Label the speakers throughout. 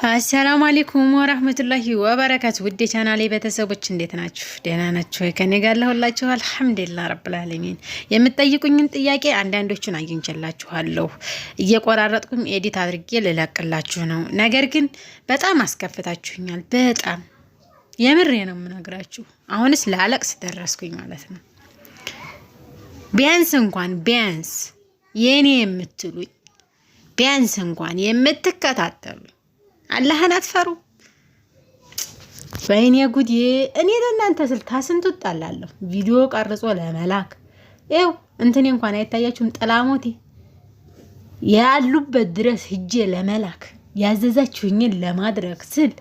Speaker 1: አሰላሙ አለይኩም ወራህመቱላሂ ወበረካቱ። ውድ ቻናሌ ቤተሰቦች እንዴት ናችሁ? ደህና ናችሁ? ከኔ ጋር ለሁላችሁ አልሐምዱሊላህ ረብል ዓለሚን። የምትጠይቁኝን ጥያቄ አንዳንዶቹን አግኝቼላችኋለሁ። እየቆራረጥኩኝ ኤዲት አድርጌ ልለቅላችሁ ነው። ነገር ግን በጣም አስከፍታችሁኛል። በጣም የምሬ ነው የምነግራችሁ። አሁንስ ላለቅስ ደረስኩኝ ማለት ነው። ቢያንስ የኔ የምትሉኝ ቢያንስ እንኳን የምትከታተሉ አላህን አትፈሩ። በእኔ ጉድ እኔ ለእናንተ ስል ታስንቱ ጣላለሁ ቪዲዮ ቀርጾ ለመላክ ይው እንትኔ እንኳን አይታያችሁም። ጠላሞቴ ያሉበት ድረስ ሂጄ ለመላክ ያዘዛችሁኝን ለማድረግ ስል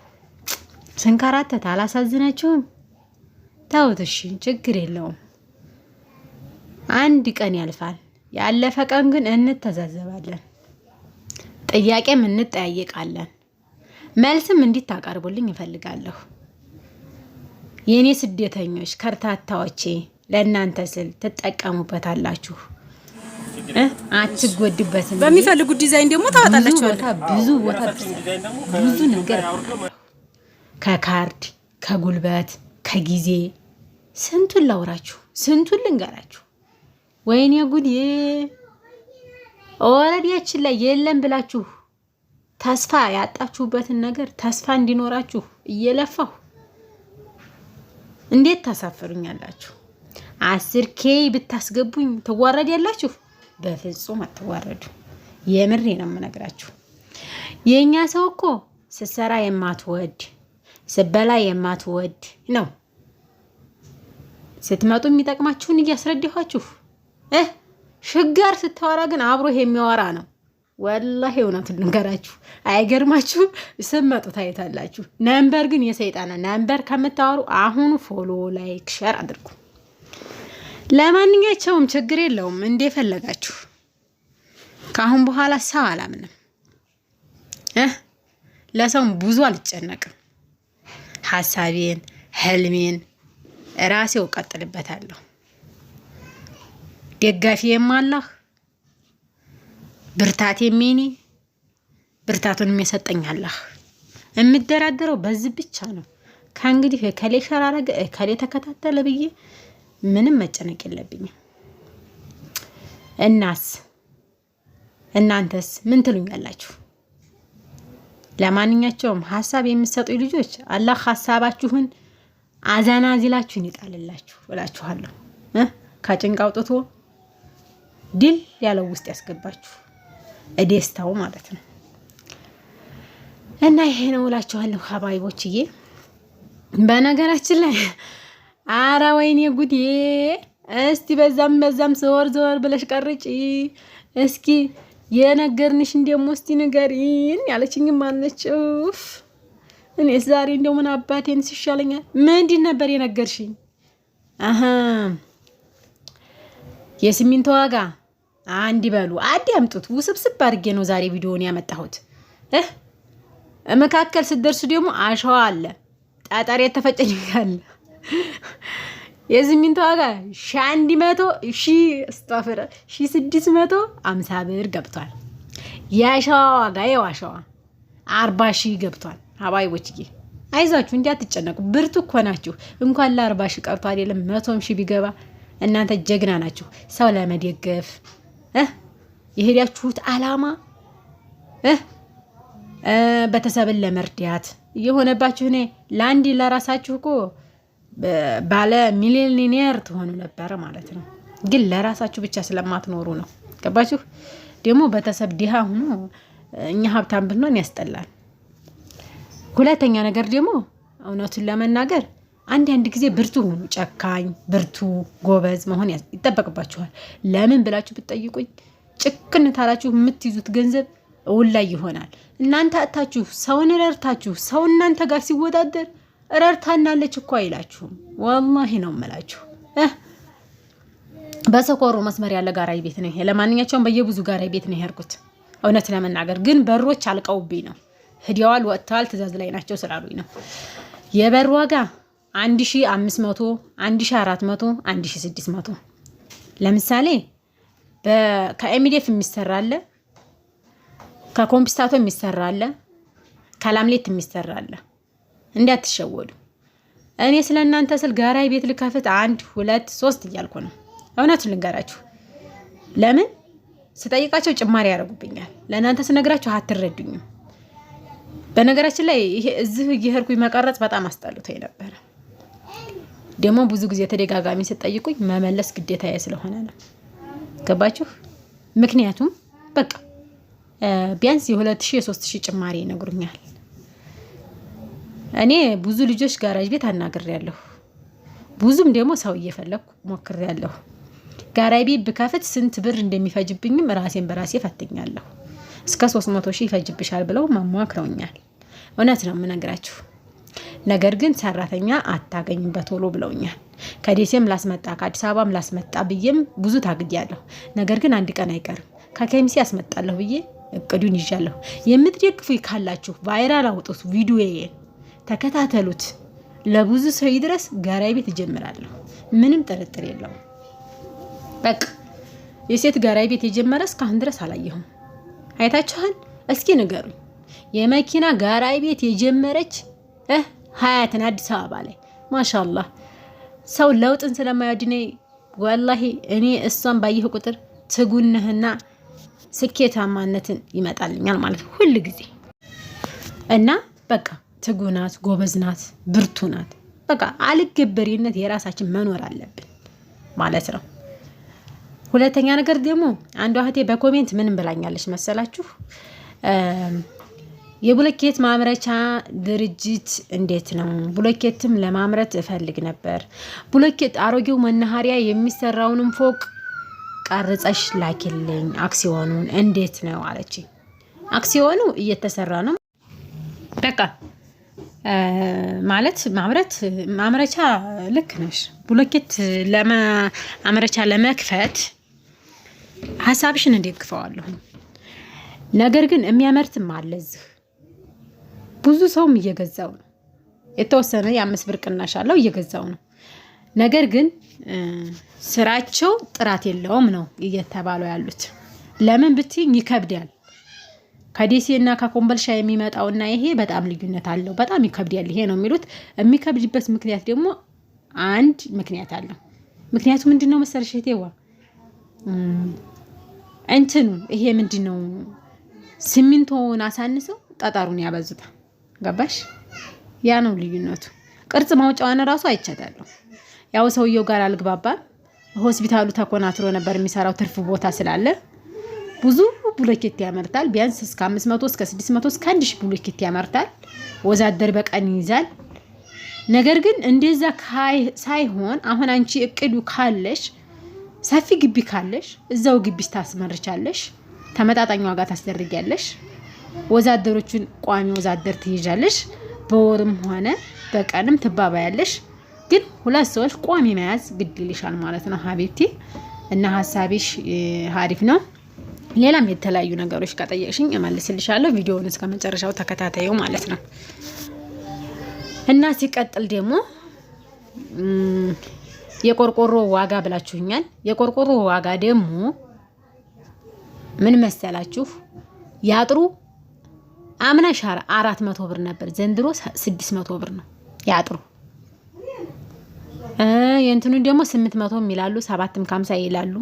Speaker 1: ስንከራተት አላሳዝናችሁም? ተውት እሺ፣ ችግር የለውም። አንድ ቀን ያልፋል። ያለፈ ቀን ግን እንተዛዘባለን፣ ጥያቄም እንጠያየቃለን። መልስም እንድታቀርቡልኝ እፈልጋለሁ። የኔ ስደተኞች ከርታታዎቼ ለእናንተ ስል ትጠቀሙበታላችሁ፣ አትጎድበትም።
Speaker 2: በሚፈልጉት ዲዛይን ደግሞ ታወጣላችሁ።
Speaker 1: ብዙ ነገር ከካርድ ከጉልበት ከጊዜ ስንቱን ላውራችሁ፣ ስንቱን ልንገራችሁ። ወይኔ ጉድ! ወረዲያችን ላይ የለም ብላችሁ ተስፋ ያጣችሁበትን ነገር ተስፋ እንዲኖራችሁ እየለፋሁ እንዴት ታሳፍሩኛላችሁ? 10K ብታስገቡኝ ትዋረድ ያላችሁ? በፍጹም አትዋረዱ። የምሬ ነው የምነግራችሁ። የኛ ሰው እኮ ስትሰራ የማትወድ ስትበላ የማትወድ ነው። ስትመጡ የሚጠቅማችሁን እያስረዳኋችሁ ሽጋር ስታወራ ግን አብሮ የሚያወራ ነው። ወላሂ እውነቱን ልንገራችሁ፣ አይገርማችሁ? ስትመጡ ታይታላችሁ። ነምበር ግን የሰይጣን ነምበር ከምታወሩ አሁኑ ፎሎ፣ ላይክ፣ ሼር አድርጉ። ለማንኛቸውም ችግር የለውም፣ እንደፈለጋችሁ። ከአሁን በኋላ ሰው አላምንም፣ ለሰውም ብዙ አልጨነቅም። ሐሳቤን ህልሜን ራሴው ቀጥልበታለሁ። ደጋፊዬም አላህ ብርታቴ ሚኒ ብርታቱን የሚሰጠኝ አላህ። የምደራደረው በዚህ ብቻ ነው። ከእንግዲህ ከሌ ሸራረገ ከሌ ተከታተለ ብዬ ምንም መጨነቅ የለብኝም። እናንተስ ምን ትሉኛላችሁ? ለማንኛቸውም ሐሳብ የምትሰጡኝ ልጆች አላህ ሐሳባችሁን አዛናዚላችሁን ይጣልላችሁ እላችኋለሁ። ከጭንቅ አውጥቶ ድል ያለው ውስጥ ያስገባችሁ ደስታው ማለት ነው። እና ይሄ ነው እላችኋለሁ ሀባይቦችዬ። በነገራችን ላይ አረ ወይኔ ጉዴ! እስቲ በዛም ዘወር ብለሽ ቀርጪ እስኪ። የነገርንሽ እንደሞ እስቲ ንገሪን ያለችኝ ማነች? እኔ ዛሬ እንደው ምን አባቴን ሲሻለኛል። ምንድን ነበር የነገርሽኝ? የሲሚንቶ ዋጋ አንድ ይበሉ አዳምጡት። ውስብስብ አድርጌ ነው ዛሬ ቪዲዮውን ያመጣሁት። መካከል ስትደርሱ ደግሞ አሸዋ አለ፣ ጠጠር የተፈጨኛል። የሲሚንቶ ዋጋ 1650 ብር ገብቷል። የአሸዋ ዋጋ አሸዋ 40 ሺህ ገብቷል። ሀባይቦችዬ አይዛችሁ እንዳትጨነቁ፣ ብርቱ እኮ ናችሁ። እንኳን ለ40 ሺህ ቀርቶ አይደለም 100 ሺህ ቢገባ እናንተ ጀግና ናችሁ። ሰው ለመደገፍ የሄዳችሁት አላማ ቤተሰብን ለመርዳት እየሆነባችሁ እኔ ለአንድ ለራሳችሁ እኮ ባለ ሚሊዮኔር ትሆኑ ነበር ማለት ነው። ግን ለራሳችሁ ብቻ ስለማትኖሩ ነው። ገባችሁ? ደግሞ ቤተሰብ ድሃ ሆኖ እኛ ሀብታም ብንሆን ያስጠላል። ሁለተኛ ነገር ደግሞ እውነቱን ለመናገር አንድ ጊዜ ብርቱ ሆኑ። ጨካኝ ብርቱ ጎበዝ መሆን ይጠበቅባችኋል። ለምን ብላችሁ ብትጠይቁኝ ጭክን ታላችሁ የምትይዙት ገንዘብ ውላይ ይሆናል። እናንተ አጣችሁ ሰውን ረርታችሁ ሰው እናንተ ጋር ሲወዳደር ረርታናለች እኮ አይላችሁም። ወላሂ ነው የምላችሁ። በሰኮሩ መስመር ያለ ጋራይ ቤት ነው። ለማንኛቸውም በየብዙ ጋራይ ቤት ነው የሄድኩት። እውነት ለመናገር ግን በሮች አልቀውብኝ ነው። ህዲያዋል ወጥተዋል፣ ትእዛዝ ላይ ናቸው ስላሉኝ ነው። የበር ዋጋ 1500 1400 1600 ለምሳሌ ከኤሚዴፍ የሚሰራ አለ፣ ከኮምፒስታቶ የሚሰራ አለ፣ ከላምሌት የሚሰራለ እንዳትሸወዱ። እኔ ስለናንተ ስል ጋራይ ቤት ልከፍት 1 2 3 እያልኩ ነው። እውነቱን ልንገራችሁ። ለምን ስጠይቃቸው ጭማሪ ያደርጉብኛል። ለእናንተ ስነግራችሁ አትረዱኝም። በነገራችን ላይ ይሄ እዚህ እየሄድኩኝ መቀረጽ በጣም አስጠልቶኝ ነበር። ደግሞ ብዙ ጊዜ ተደጋጋሚ ስጠይቁኝ መመለስ ግዴታዬ ስለሆነ ነው። ገባችሁ? ምክንያቱም በቃ ቢያንስ የ2000 የ3000 ጭማሪ ይነግሩኛል። እኔ ብዙ ልጆች ጋራጅ ቤት አናግሬያለሁ። ብዙም ደግሞ ሰው እየፈለኩ ሞክሬያለሁ። ጋራጅ ቤት ብከፍት ስንት ብር እንደሚፈጅብኝም ራሴን በራሴ ፈትኛለሁ። እስከ 300,000 ይፈጅብሻል ብለው ማማክረውኛል። እውነት ነው የምነግራችሁ። ነገር ግን ሰራተኛ አታገኝም በቶሎ ብለውኛል። ከደሴም ላስመጣ ከአዲስ አበባም ላስመጣ ብዬም ብዙ ታግያለሁ። ነገር ግን አንድ ቀን አይቀርም ከከሚሴ ያስመጣለሁ ብዬ እቅዱን ይዣለሁ። የምትደግፉኝ ካላችሁ ቫይራል አውጡት፣ ቪዲዮዬን ተከታተሉት፣ ለብዙ ሰው ይድረስ። ጋራይ ቤት እጀምራለሁ፣ ምንም ጥርጥር የለውም። በቃ የሴት ጋራይ ቤት የጀመረ እስካሁን ድረስ አላየሁም። አይታችኋል? እስኪ ንገሩኝ። የመኪና ጋራይ ቤት የጀመረች ሀያትን አዲስ አበባ ላይ ማሻአላህ። ሰው ለውጥን ስለማይወድኔ ወላሂ እኔ እሷን ባየሁ ቁጥር ትጉነህና ስኬታማነትን ይመጣልኛል ማለት ነው ሁሉ ጊዜ። እና በቃ ትጉናት፣ ጎበዝናት፣ ብርቱናት። በቃ አልገበሪነት የራሳችን መኖር አለብን ማለት ነው። ሁለተኛ ነገር ደግሞ አንዷ እህቴ በኮሜንት ምንም ብላኛለች መሰላችሁ? የብሎኬት ማምረቻ ድርጅት እንዴት ነው? ብሎኬትም ለማምረት እፈልግ ነበር። ብሎኬት አሮጌው መናኸሪያ የሚሰራውንም ፎቅ ቀርጸሽ ላኪልኝ፣ አክሲዮኑን እንዴት ነው አለች። አክሲዮኑ እየተሰራ ነው። በቃ ማለት ማምረቻ ልክ ነሽ። ብሎኬት ለማምረቻ ለመክፈት ሀሳብሽን እንደግፈዋለሁ። ነገር ግን የሚያመርትም አለ እዚህ ብዙ ሰውም እየገዛው ነው። የተወሰነ የ5 ብር ቅናሽ አለው እየገዛው ነው። ነገር ግን ስራቸው ጥራት የለውም ነው እየተባሉ ያሉት። ለምን ብትይኝ ይከብዳል። ከደሴና ከኮምቦልቻ የሚመጣውና ይሄ በጣም ልዩነት አለው። በጣም ይከብዳል ይሄ ነው የሚሉት። የሚከብድበት ምክንያት ደግሞ አንድ ምክንያት አለው። ምክንያቱ ምንድነው መሰለሽ እህቴዋ? እንትኑ ይሄ ምንድነው ሲሚንቶውን አሳንሰው ጠጠሩን ያበዙታል። ገባሽ? ያ ነው ልዩነቱ። ቅርጽ ማውጫዋን ራሱ አይቻታለሁ። ያው ሰውየው ጋር አልግባባም። ሆስፒታሉ ተኮናትሮ ነበር የሚሰራው ትርፍ ቦታ ስላለ ብዙ ብሎኬት ያመርታል። ቢያንስ እስከ 500 እስከ 600 እስከ 1000 ብሎኬት ያመርታል። ወዛደር በቀን ይይዛል። ነገር ግን እንደዛ ሳይሆን አሁን አንቺ እቅዱ ካለሽ ሰፊ ግቢ ካለሽ እዛው ግቢሽ ታስመርቻለሽ። ተመጣጣኝ ዋጋ ታስደርጊያለሽ። ወዛደሮቹን ቋሚ ወዛደር ትይዣለሽ። በወርም ሆነ በቀንም ትባባያለሽ። ግን 2 ሰዎች ቋሚ መያዝ ግድ ይልሻል ማለት ነው ሀቢብቲ። እና ሀሳቢሽ አሪፍ ነው። ሌላም የተለያዩ ነገሮች ከጠየቅሽኝ እመልስልሻለሁ። ቪዲዮውን እስከ መጨረሻው ተከታታዩ ማለት ነው። እና ሲቀጥል ደግሞ የቆርቆሮ ዋጋ ብላችሁኛል። የቆርቆሮ ዋጋ ደግሞ ምን መሰላችሁ? ያጥሩ አምና 400 ብር ነበር፣ ዘንድሮ 600 ብር ነው ያጥሩ። የእንትኑ ደግሞ 800 ይላሉ፣ 750 ይላሉ።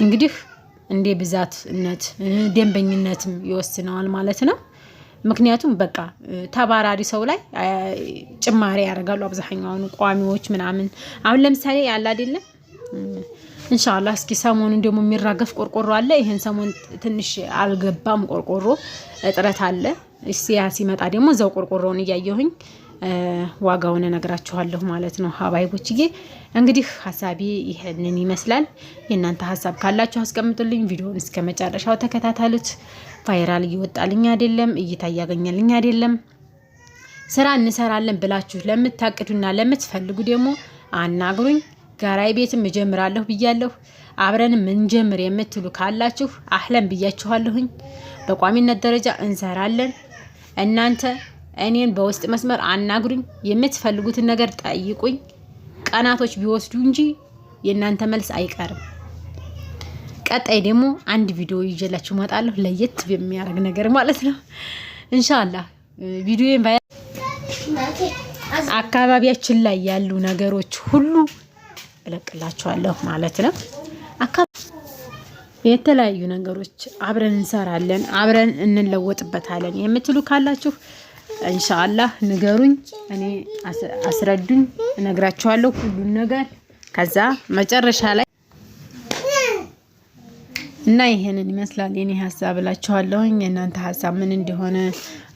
Speaker 1: እንግዲህ እንደ ብዛትነት ደንበኝነትም ይወስነዋል ማለት ነው። ምክንያቱም በቃ ተባራሪ ሰው ላይ ጭማሪ ያደርጋሉ አብዛኛውን ቋሚዎች ምናምን። አሁን ለምሳሌ ያለ አይደለ ኢንሻአላህ እስኪ ሰሞኑን ደግሞ የሚራገፍ ቆርቆሮ አለ። ይሄን ሰሞን ትንሽ አልገባም፣ ቆርቆሮ እጥረት አለ። እስያ ሲመጣ ደግሞ እዛው ቆርቆሮውን እያየሁኝ ዋጋውን እነግራችኋለሁ ማለት ነው ሀባይቦችዬ። እንግዲህ ሐሳቢ ይሄንን ይመስላል። የእናንተ ሐሳብ ካላችሁ አስቀምጡልኝ። ቪዲዮውን እስከ መጨረሻው ተከታተሉት። ቫይራል እየወጣልኝ አይደለም፣ እይታ እያገኘልኝ አይደለም። ስራ እንሰራለን ብላችሁ ለምታቅዱና ለምትፈልጉ ደግሞ አናግሩኝ። ጋራይ ቤትም እጀምራለሁ ብያለሁ። አብረንም እንጀምር የምትሉ ካላችሁ አህለን ብያችኋለሁኝ። በቋሚነት ደረጃ እንሰራለን። እናንተ እኔን በውስጥ መስመር አናግሩኝ። የምትፈልጉትን ነገር ጠይቁኝ። ቀናቶች ቢወስዱ እንጂ የእናንተ መልስ አይቀርም። ቀጣይ ደግሞ አንድ ቪዲዮ ይዤላችሁ እመጣለሁ፣ ለየት በሚያደርግ ነገር ማለት ነው። ኢንሻአላህ ቪዲዮዬን አካባቢያችን ላይ ያሉ ነገሮች ሁሉ እለቅላችኋለሁ ማለት ነው። የተለያዩ ነገሮች አብረን እንሰራለን፣ አብረን እንለወጥበታለን የምትሉ ካላችሁ ኢንሻአላህ ንገሩኝ፣ እኔ አስረዱኝ፣ እነግራችኋለሁ ሁሉን ነገር። ከዛ መጨረሻ ላይ እና ይሄንን ይመስላል የኔ ሐሳብ እላችኋለሁኝ። የእናንተ ሐሳብ ምን እንደሆነ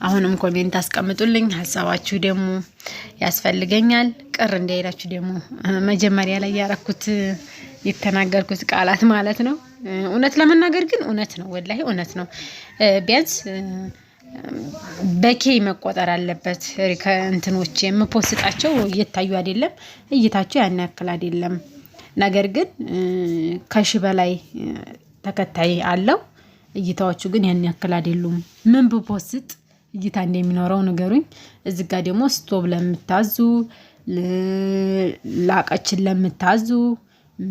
Speaker 1: አሁንም ኮሜንት አስቀምጡልኝ። ሐሳባችሁ ደግሞ ያስፈልገኛል። ቅር እንዳይላችሁ ደግሞ መጀመሪያ ላይ ያረኩት የተናገርኩት ቃላት ማለት ነው። እውነት ለመናገር ግን እውነት ነው፣ ወላሂ እውነት ነው። ቢያንስ በኬ መቆጠር አለበት። ከእንትኖች የምፖስጣቸው እየታዩ አይደለም፣ እይታቸው ያን ያክል አይደለም። ነገር ግን ከሺ በላይ ተከታይ አለው። እይታዎቹ ግን ያን ያክል አይደሉም። ምን ብፖስጥ እይታ እንደሚኖረው ንገሩኝ። እዚህ ጋር ደግሞ ስቶብ ለምታዙ፣ ላቀችን ለምታዙ፣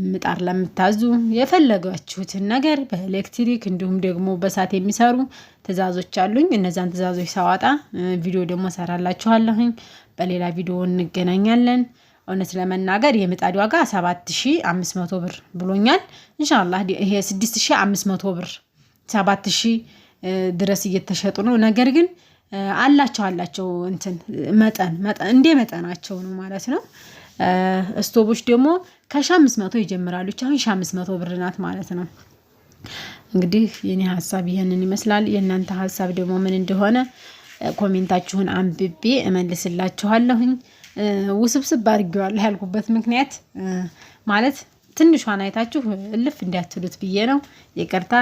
Speaker 1: ምጣር ለምታዙ የፈለጋችሁትን ነገር በኤሌክትሪክ እንዲሁም ደግሞ በሳት የሚሰሩ ትዕዛዞች አሉኝ። እነዛን ትዕዛዞች ሳወጣ ቪዲዮ ደግሞ ሰራላችኋለሁኝ። በሌላ ቪዲዮ እንገናኛለን። እውነት ለመናገር የምጣድ ዋጋ 7500 ብር ብሎኛል። ኢንሻአላህ ይሄ 6500 ብር 7000 ድረስ እየተሸጡ ነው። ነገር ግን አላቸው እንትን መጠን እንደ መጠናቸው ነው ማለት ነው። ስቶቦች ደግሞ ከ500 ይጀምራሉ። አሁን 500 ብር ናት ማለት ነው። እንግዲህ የኔ ሐሳብ ይሄንን ይመስላል። የእናንተ ሐሳብ ደግሞ ምን እንደሆነ ኮሜንታችሁን አንብቤ እመልስላችኋለሁኝ። ውስብስብ አድርጌዋለሁ ያልኩበት ምክንያት ማለት ትንሿን አይታችሁ እልፍ እንዲያትሉት ብዬ ነው። ይቅርታ